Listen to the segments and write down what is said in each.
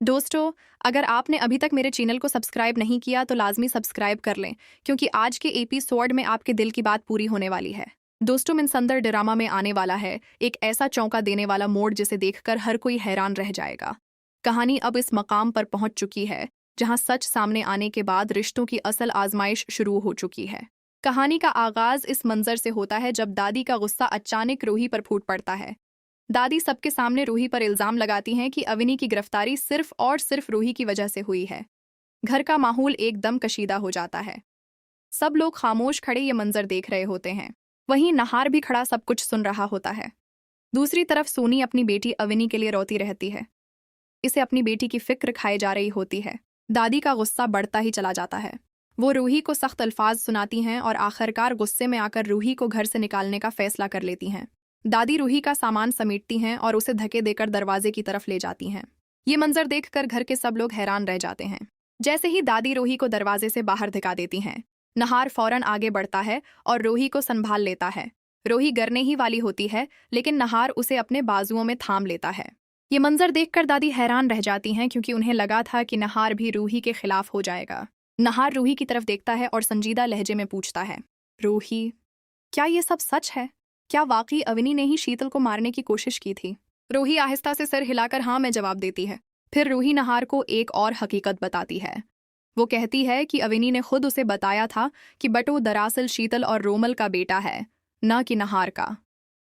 दोस्तों, अगर आपने अभी तक मेरे चैनल को सब्सक्राइब नहीं किया तो लाजमी सब्सक्राइब कर लें, क्योंकि आज के एपिसोड में आपके दिल की बात पूरी होने वाली है। दोस्तों, मिनसंदर ड्रामा में आने वाला है एक ऐसा चौंका देने वाला मोड़ जिसे देखकर हर कोई हैरान रह जाएगा। कहानी अब इस मकाम पर पहुंच चुकी है जहां सच सामने आने के बाद रिश्तों की असल आजमाइश शुरू हो चुकी है। कहानी का आगाज इस मंजर से होता है जब दादी का गुस्सा अचानक रूही पर फूट पड़ता है। दादी सबके सामने रूही पर इल्जाम लगाती हैं कि अविनी की गिरफ्तारी सिर्फ और सिर्फ रूही की वजह से हुई है। घर का माहौल एकदम कशीदा हो जाता है। सब लोग खामोश खड़े ये मंजर देख रहे होते हैं। वहीं नहार भी खड़ा सब कुछ सुन रहा होता है। दूसरी तरफ सोनी अपनी बेटी अविनी के लिए रोती रहती है। इसे अपनी बेटी की फिक्र खाए जा रही होती है। दादी का गुस्सा बढ़ता ही चला जाता है। वो रूही को सख्त अल्फाज सुनाती हैं और आखिरकार गुस्से में आकर रूही को घर से निकालने का फैसला कर लेती हैं। दादी रूही का सामान समेटती हैं और उसे धक्के देकर दरवाजे की तरफ ले जाती हैं। ये मंजर देखकर घर के सब लोग हैरान रह जाते हैं। जैसे ही दादी रूही को दरवाजे से बाहर धिका देती हैं, नहार फौरन आगे बढ़ता है और रूही को संभाल लेता है। रूही गिरने ही वाली होती है, लेकिन नहार उसे अपने बाजुओं में थाम लेता है। ये मंजर देखकर दादी हैरान रह जाती हैं, क्योंकि उन्हें लगा था कि नहार भी रूही के खिलाफ हो जाएगा। नहार रूही की तरफ देखता है और संजीदा लहजे में पूछता है, रूही, क्या ये सब सच है? क्या वाकई अविनी ने ही शीतल को मारने की कोशिश की थी? रूही आहिस्ता से सिर हिलाकर हाँ में जवाब देती है। फिर रूही नहार को एक और हकीकत बताती है। वो कहती है कि अविनी ने खुद उसे बताया था कि बटू दरअसल शीतल और रोमल का बेटा है, न कि नहार का।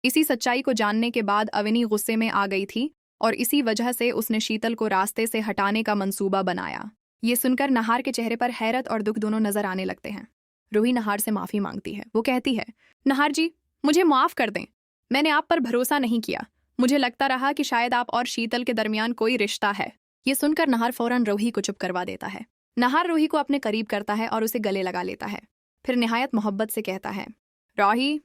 इसी सच्चाई को जानने के बाद अविनी गुस्से में आ गई थी और इसी वजह से उसने शीतल को रास्ते से हटाने का मंसूबा बनाया। ये सुनकर नहार के चेहरे पर हैरत और दुख दोनों नजर आने लगते हैं। रूही नहार से माफी मांगती है। वो कहती है, नहार जी, मुझे माफ कर दें। मैंने आप पर भरोसा नहीं किया। मुझे लगता रहा कि शायद आप और शीतल के दरमियान कोई रिश्ता है। ये सुनकर नहार फौरन रूही को चुप करवा देता है। नहार रूही को अपने करीब करता है और उसे गले लगा लेता है। फिर निहायत मोहब्बत से कहता है, रूही,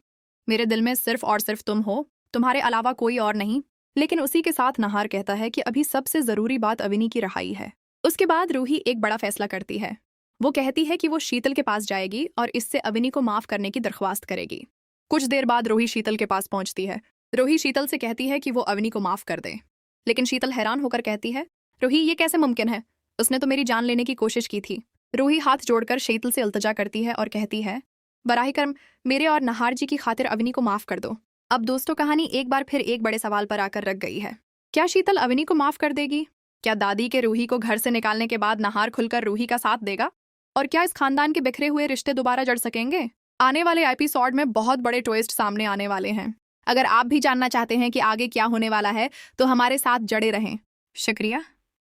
मेरे दिल में सिर्फ और सिर्फ तुम हो, तुम्हारे अलावा कोई और नहीं। लेकिन उसी के साथ नहार कहता है कि अभी सबसे जरूरी बात अविनी की रहाई है। उसके बाद रूही एक बड़ा फैसला करती है। वो कहती है कि वो शीतल के पास जाएगी और इससे अविनी को माफ करने की दरख्वास्त करेगी। कुछ देर बाद रूही शीतल के पास पहुंचती है। रूही शीतल से कहती है कि वो अविनी को माफ कर दे, लेकिन शीतल हैरान होकर कहती है, रूही, ये कैसे मुमकिन है? उसने तो मेरी जान लेने की कोशिश की थी। रूही हाथ जोड़कर शीतल से इल्तिजा करती है और कहती है, बराह करम मेरे और नहार जी की खातिर अविनी को माफ कर दो। अब दोस्तों, कहानी एक बार फिर एक बड़े सवाल पर आकर रख गई है। क्या शीतल अविनी को माफ कर देगी? क्या दादी के रूही को घर से निकालने के बाद नहार खुलकर रूही का साथ देगा? और क्या इस खानदान के बिखरे हुए रिश्ते दोबारा जड़ सकेंगे? आने वाले एपिसोड में बहुत बड़े ट्विस्ट सामने आने वाले हैं। अगर आप भी जानना चाहते हैं कि आगे क्या होने वाला है, तो हमारे साथ जड़े रहें। शुक्रिया।